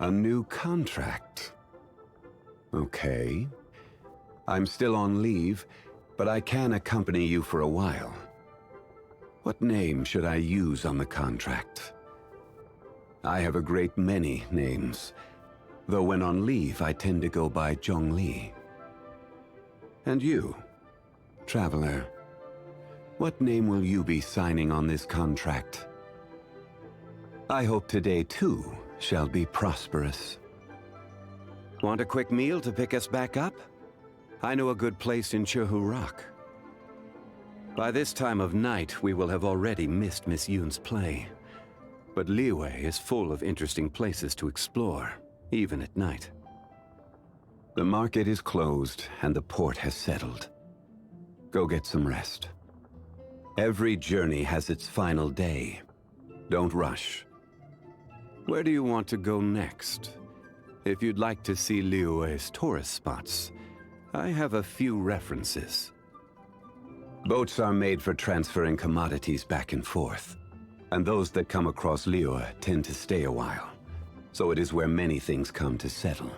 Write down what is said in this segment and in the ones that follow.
A new contract. Okay. I'm still on leave, but I can accompany you for a while. What name should I use on the contract? I have a great many names, though when on leave I tend to go by Zhongli. And you, traveler, what name will you be signing on this contract? I hope today too shall be prosperous. Want a quick meal to pick us back up? I know a good place in Chehu Rock. By this time of night, we will have already missed Miss Yoon's play. But Liyue is full of interesting places to explore, even at night. The market is closed and the port has settled. Go get some rest. Every journey has its final day. Don't rush. Where do you want to go next? If you'd like to see Liyue's tourist spots, I have a few references. Boats are made for transferring commodities back and forth, and those that come across Liyue tend to stay a while, so it is where many things come to settle.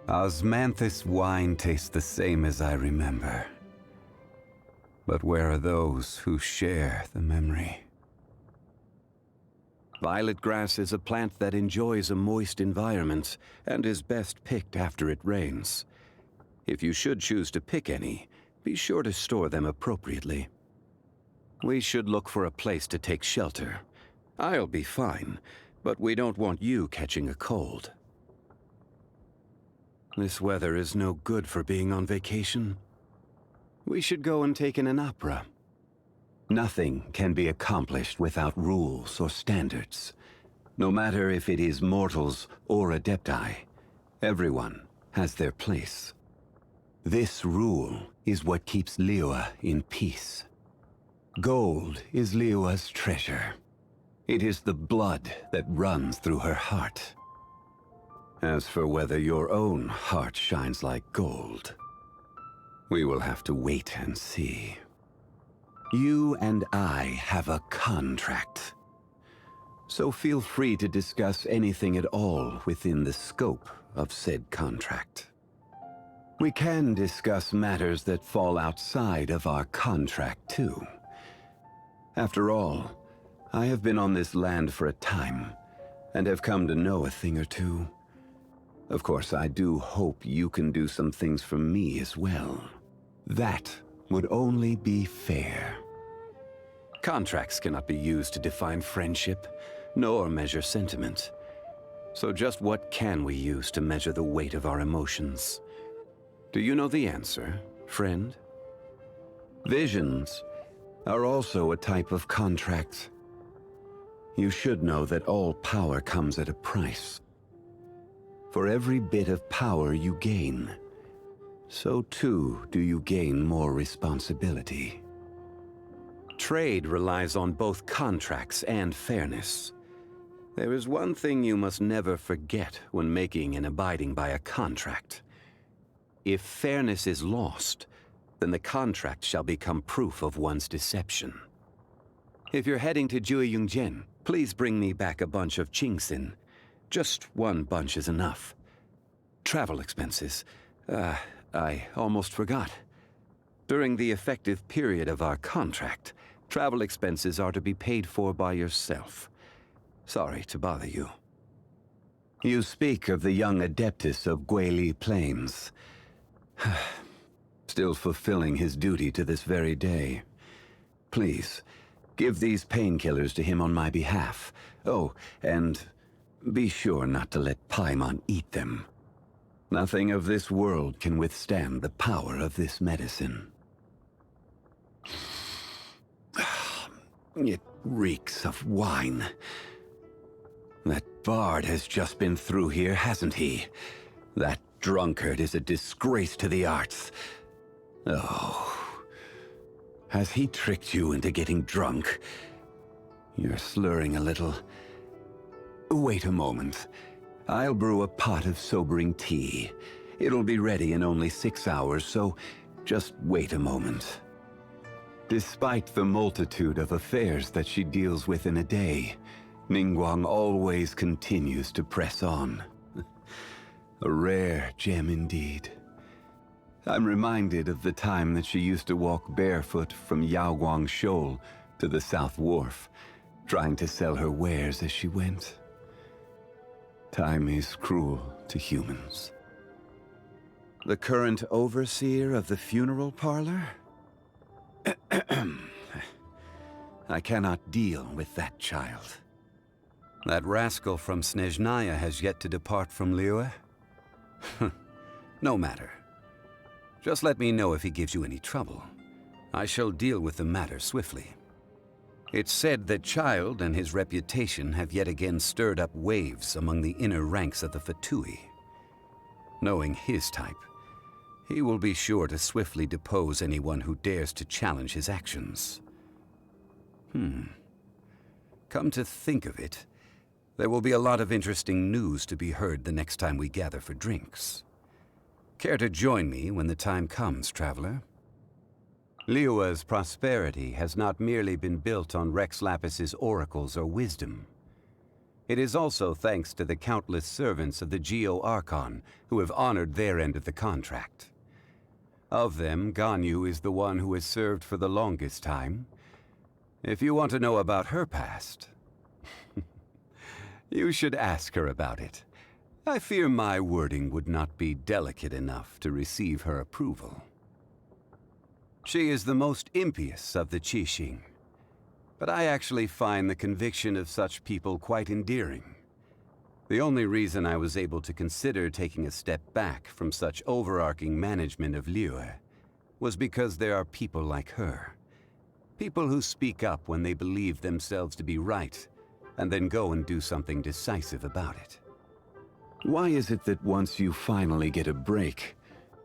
Osmanthus wine tastes the same as I remember. But where are those who share the memory? Violet grass is a plant that enjoys a moist environment and is best picked after it rains. If you should choose to pick any, be sure to store them appropriately. We should look for a place to take shelter. I'll be fine, but we don't want you catching a cold. This weather is no good for being on vacation. We should go and take in an opera. Nothing can be accomplished without rules or standards. No matter if it is mortals or adepti, everyone has their place. This rule is what keeps Liyue in peace. Gold is Liyue's treasure. It is the blood that runs through her heart. As for whether your own heart shines like gold, we will have to wait and see. You and I have a contract. So feel free to discuss anything at all within the scope of said contract. We can discuss matters that fall outside of our contract too. After all, I have been on this land for a time, and have come to know a thing or two. Of course, I do hope you can do some things for me as well. That would only be fair. Contracts cannot be used to define friendship, nor measure sentiment. So just what can we use to measure the weight of our emotions? Do you know the answer, friend? Visions are also a type of contract. You should know that all power comes at a price. For every bit of power you gain, so too do you gain more responsibility. Trade relies on both contracts and fairness. There is one thing you must never forget when making and abiding by a contract. If fairness is lost, then the contract shall become proof of one's deception. If you're heading to Jueyungjian, please bring me back a bunch of Qingxin. Just one bunch is enough. Travel expenses. I almost forgot. During the effective period of our contract, travel expenses are to be paid for by yourself. Sorry to bother you. You speak of the young adeptus of Guili Plains. Still fulfilling his duty to this very day. Please, give these painkillers to him on my behalf. Oh, and be sure not to let Paimon eat them. Nothing of this world can withstand the power of this medicine. It reeks of wine. That bard has just been through here, hasn't he? That drunkard is a disgrace to the arts. Oh, has he tricked you into getting drunk? You're slurring a little. Wait a moment. I'll brew a pot of sobering tea. It'll be ready in only 6 hours, so just wait a moment. Despite the multitude of affairs that she deals with in a day, Ningguang always continues to press on. A rare gem indeed. I'm reminded of the time that she used to walk barefoot from Yaoguang Shoal to the South Wharf, trying to sell her wares as she went. Time is cruel to humans. The current overseer of the funeral parlor? I cannot deal with that child. That rascal from Snezhnaya has yet to depart from Liyue? No matter. Just let me know if he gives you any trouble. I shall deal with the matter swiftly. It's said that Child and his reputation have yet again stirred up waves among the inner ranks of the Fatui. Knowing his type, he will be sure to swiftly depose anyone who dares to challenge his actions. Come to think of it, there will be a lot of interesting news to be heard the next time we gather for drinks. Care to join me when the time comes, traveler? Liyue's prosperity has not merely been built on Rex Lapis's oracles or wisdom. It is also thanks to the countless servants of the Geo-Archon who have honored their end of the contract. Of them, Ganyu is the one who has served for the longest time. If you want to know about her past, you should ask her about it. I fear my wording would not be delicate enough to receive her approval. She is the most impious of the Qixing, but I actually find the conviction of such people quite endearing. The only reason I was able to consider taking a step back from such overarching management of Liyue was because there are people like her. People who speak up when they believe themselves to be right, and then go and do something decisive about it. Why is it that once you finally get a break,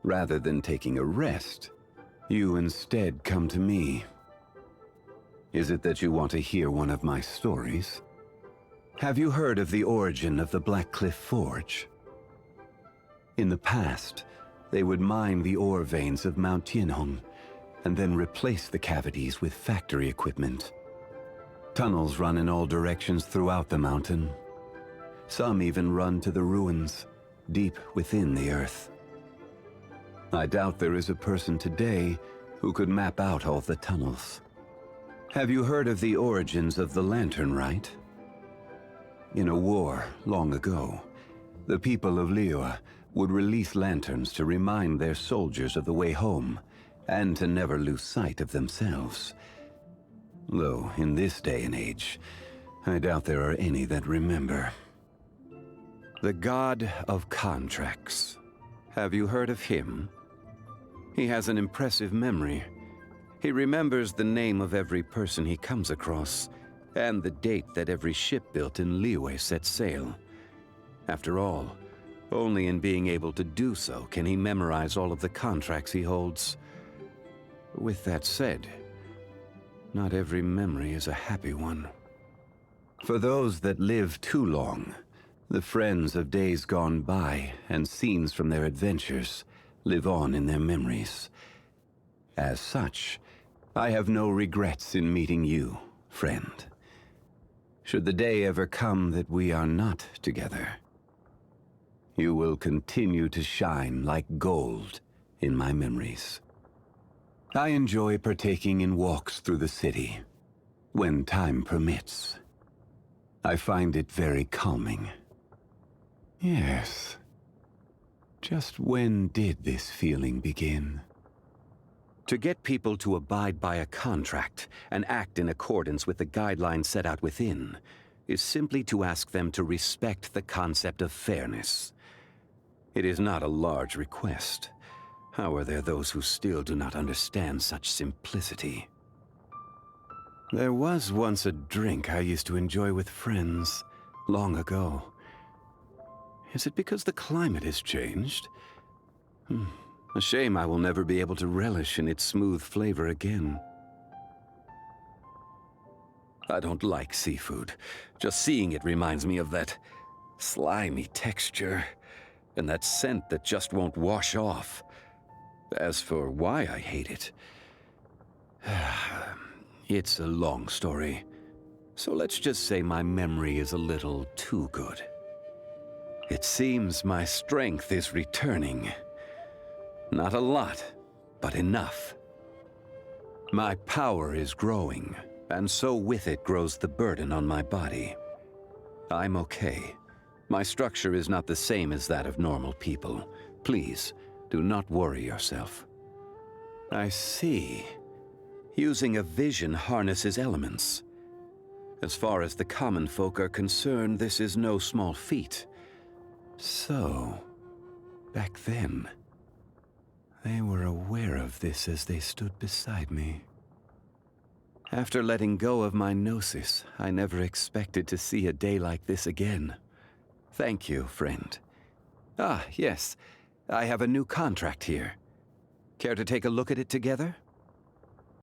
rather than taking a rest, you instead come to me? Is it that you want to hear one of my stories? Have you heard of the origin of the Black Cliff Forge? In the past, they would mine the ore veins of Mount Tianhong, and then replace the cavities with factory equipment. Tunnels run in all directions throughout the mountain. Some even run to the ruins, deep within the earth. I doubt there is a person today who could map out all the tunnels. Have you heard of the origins of the Lantern Rite? In a war long ago, the people of Liyue would release lanterns to remind their soldiers of the way home, and to never lose sight of themselves. Though, in this day and age, I doubt there are any that remember. The God of Contracts. Have you heard of him? He has an impressive memory. He remembers the name of every person he comes across, and the date that every ship built in Liyue set sail. After all, only in being able to do so can he memorize all of the contracts he holds. With that said, not every memory is a happy one. For those that live too long, the friends of days gone by and scenes from their adventures live on in their memories. As such, I have no regrets in meeting you, friend. Should the day ever come that we are not together, you will continue to shine like gold in my memories. I enjoy partaking in walks through the city, when time permits. I find it very calming. Yes. Just when did this feeling begin? To get people to abide by a contract and act in accordance with the guidelines set out within is simply to ask them to respect the concept of fairness. It is not a large request. How are there those who still do not understand such simplicity? There was once a drink I used to enjoy with friends, long ago. Is it because the climate has changed? A shame I will never be able to relish in its smooth flavor again. I don't like seafood. Just seeing it reminds me of that slimy texture, and that scent that just won't wash off. As for why I hate it, it's a long story. So let's just say my memory is a little too good. It seems my strength is returning. Not a lot, but enough. My power is growing, and so with it grows the burden on my body. I'm okay. My structure is not the same as that of normal people. Please, do not worry yourself. I see. Using a vision harnesses elements. As far as the common folk are concerned, this is no small feat. So, back then, they were aware of this as they stood beside me. After letting go of my gnosis, I never expected to see a day like this again. Thank you, friend. Ah, yes. I have a new contract here. Care to take a look at it together?